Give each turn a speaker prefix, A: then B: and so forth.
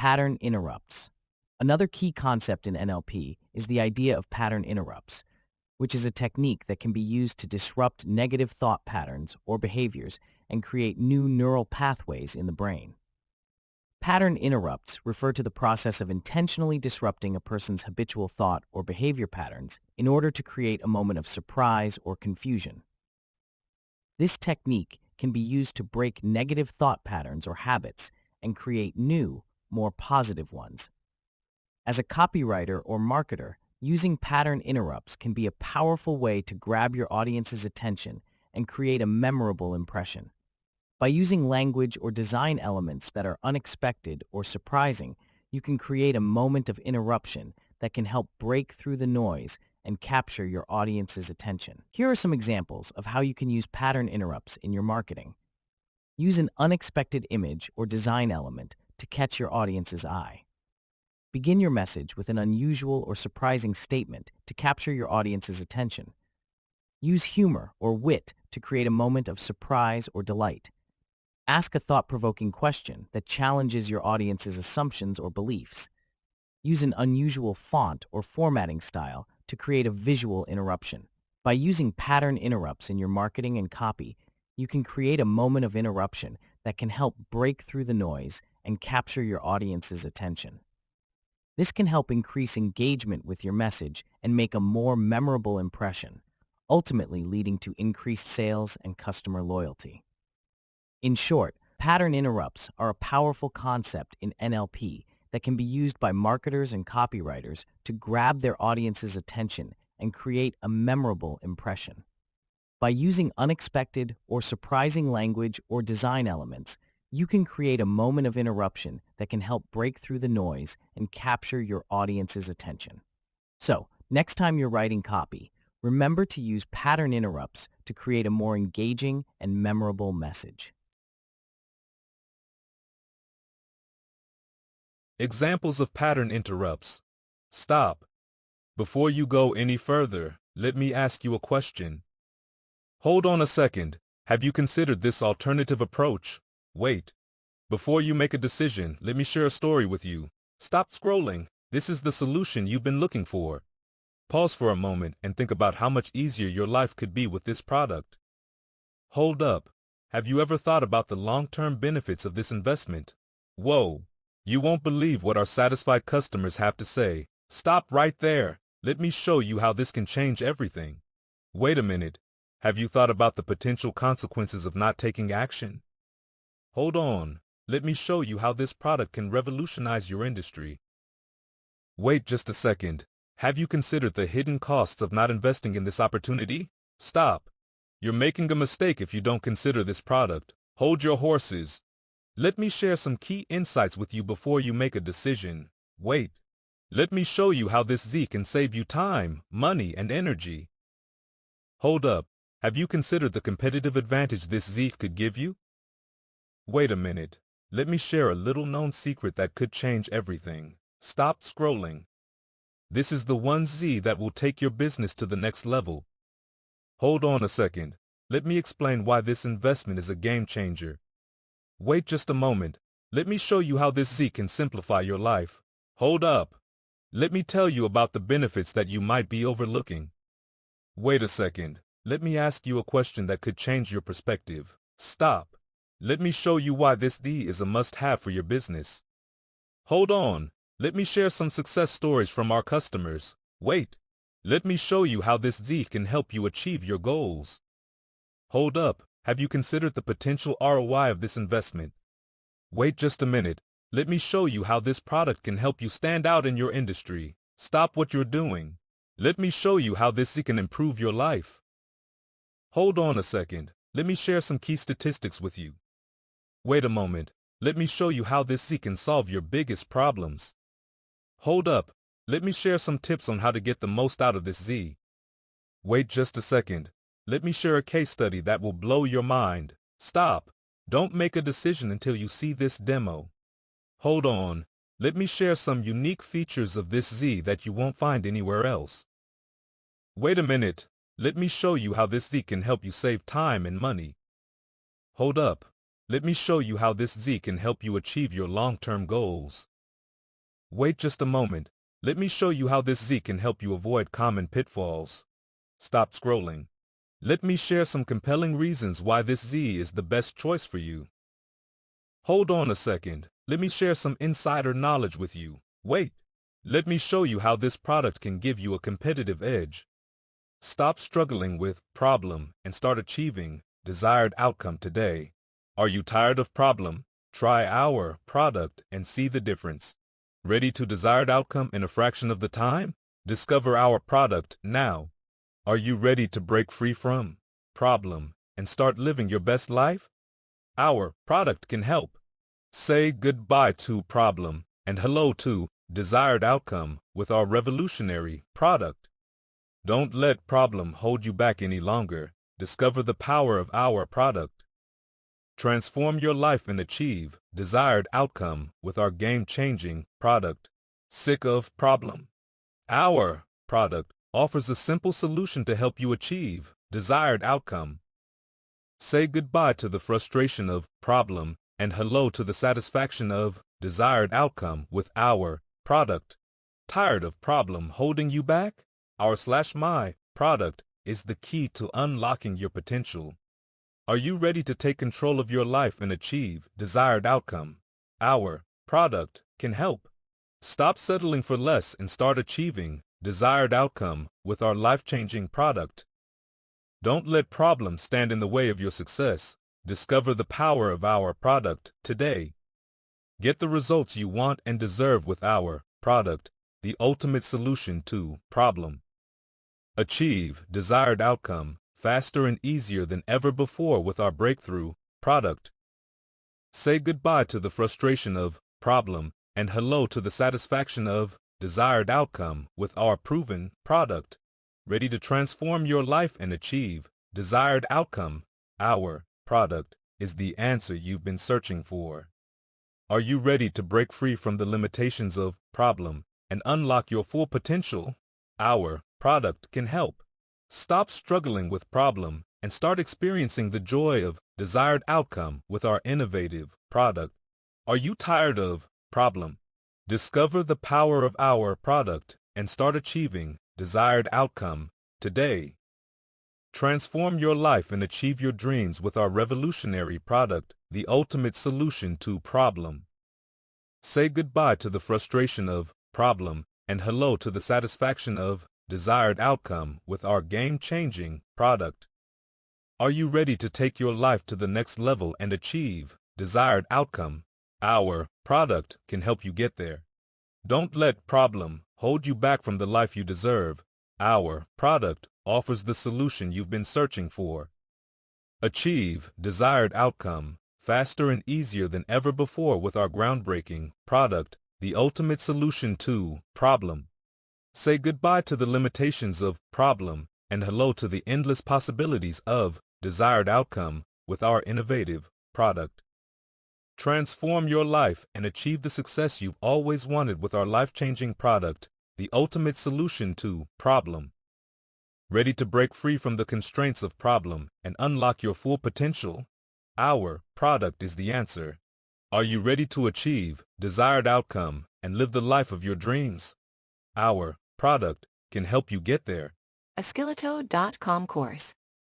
A: Pattern interrupts. Another key concept in NLP is the idea of pattern interrupts, which is a technique that can be used to disrupt negative thought patterns or behaviors and create new neural pathways in the brain. Pattern interrupts refer to the process of intentionally disrupting a person's habitual thought or behavior patterns in order to create a moment of surprise or confusion. This technique can be used to break negative thought patterns or habits and create new, more positive ones. As a copywriter or marketer, using pattern interrupts can be a powerful way to grab your audience's attention and create a memorable impression. By using language or design elements that are unexpected or surprising, you can create a moment of interruption that can help break through the noise and capture your audience's attention. Here are some examples of how you can use pattern interrupts in your marketing. Use an unexpected image or design element to catch your audience's eye. Begin your message with an unusual or surprising statement to capture your audience's attention. Use humor or wit to create a moment of surprise or delight. Ask a thought-provoking question that challenges your audience's assumptions or beliefs. Use an unusual font or formatting style to create a visual interruption. By using pattern interrupts in your marketing and copy, you can create a moment of interruption that can help break through the noise and capture your audience's attention. This can help increase engagement with your message and make a more memorable impression, ultimately leading to increased sales and customer loyalty. In short, pattern interrupts are a powerful concept in NLP that can be used by marketers and copywriters to grab their audience's attention and create a memorable impression. By using unexpected or surprising language or design elements, you can create a moment of interruption that can help break through the noise and capture your audience's attention. So, next time you're writing copy, remember to use pattern interrupts to create a more engaging and memorable message.
B: Examples of pattern interrupts. Stop. Before you go any further, let me ask you a question. Hold on a second. Have you considered this alternative approach? Wait. Before you make a decision, let me share a story with you. Stop scrolling. This is the solution you've been looking for. Pause for a moment and think about how much easier your life could be with this product. Hold up. Have you ever thought about the long-term benefits of this investment? Whoa. You won't believe what our satisfied customers have to say. Stop right there. Let me show you how this can change everything. Wait a minute. Have you thought about the potential consequences of not taking action? Hold on. Let me show you how this product can revolutionize your industry. Wait just a second. Have you considered the hidden costs of not investing in this opportunity? Stop. You're making a mistake if you don't consider this product. Hold your horses. Let me share some key insights with you before you make a decision. Wait. Let me show you how this Z can save you time, money, and energy. Hold up. Have you considered the competitive advantage this Z could give you? Wait a minute. Let me share a little-known secret that could change everything. Stop scrolling. This is the one Z that will take your business to the next level. Hold on a second. Let me explain why this investment is a game changer. Wait just a moment. Let me show you how this Z can simplify your life. Hold up. Let me tell you about the benefits that you might be overlooking. Wait a second. Let me ask you a question that could change your perspective. Stop. Let me show you why this Z is a must-have for your business. Hold on. Let me share some success stories from our customers. Wait. Let me show you how this Z can help you achieve your goals. Hold up. Have you considered the potential ROI of this investment? Wait just a minute. Let me show you how this product can help you stand out in your industry. Stop what you're doing. Let me show you how this can improve your life. Hold on a second. Let me share some key statistics with you. Wait a moment. Let me show you how this can solve your biggest problems. Hold up. Let me share some tips on how to get the most out of this Z. Wait just a second. Let me share a case study that will blow your mind. Stop. Don't make a decision until you see this demo. Hold on. Let me share some unique features of this Z that you won't find anywhere else. Wait a minute. Let me show you how this Z can help you save time and money. Hold up. Let me show you how this Z can help you achieve your long-term goals. Wait just a moment. Let me show you how this Z can help you avoid common pitfalls. Stop scrolling. Let me share some compelling reasons why this Z is the best choice for you. Hold on a second. Let me share some insider knowledge with you. Wait. Let me show you how this product can give you a competitive edge. Stop struggling with problem and start achieving desired outcome today. Are you tired of problem? Try our product and see the difference. Ready to desired outcome in a fraction of the time? Discover our product now. Are you ready to break free from problem and start living your best life? Our product can help. Say goodbye to problem and hello to desired outcome with our revolutionary product. Don't let problem hold you back any longer. Discover the power of our product. Transform your life and achieve desired outcome with our game-changing product. Sick of problem? Our product offers a simple solution to help you achieve desired outcome. Say goodbye to the frustration of problem and hello to the satisfaction of desired outcome with our product. Tired of problem holding you back? Our/my product is the key to unlocking your potential. Are you ready to take control of your life and achieve desired outcome? Our product can help. Stop settling for less and start achieving desired outcome with our life-changing product. Don't let problems stand in the way of your success. Discover the power of our product today. Get the results you want and deserve with our product, the ultimate solution to problem. Achieve desired outcome faster and easier than ever before with our breakthrough product. Say goodbye to the frustration of problem and hello to the satisfaction of desired outcome with our proven product. Ready to transform your life and achieve desired outcome? Our product is the answer you've been searching for. Are you ready to break free from the limitations of problem and unlock your full potential? Our product can help. Stop struggling with problem and start experiencing the joy of desired outcome with our innovative product. Are you tired of problem? Discover the power of our product and start achieving desired outcome today. Transform your life and achieve your dreams with our revolutionary product, the ultimate solution to problem. Say goodbye to the frustration of problem and hello to the satisfaction of desired outcome with our game-changing product. Are you ready to take your life to the next level and achieve desired outcome? Our product can help you get there. Don't let problem hold you back from the life you deserve. Our product offers the solution you've been searching for. Achieve desired outcome faster and easier than ever before with our groundbreaking product, the ultimate solution to problem. Say goodbye to the limitations of problem and hello to the endless possibilities of desired outcome with our innovative product. Transform your life and achieve the success you've always wanted with our life-changing product, the ultimate solution to problem. Ready to break free from the constraints of problem and unlock your full potential? Our product is the answer. Are you ready to achieve desired outcome and live the life of your dreams? Our product can help you get there.
C: A Skeleto.com course.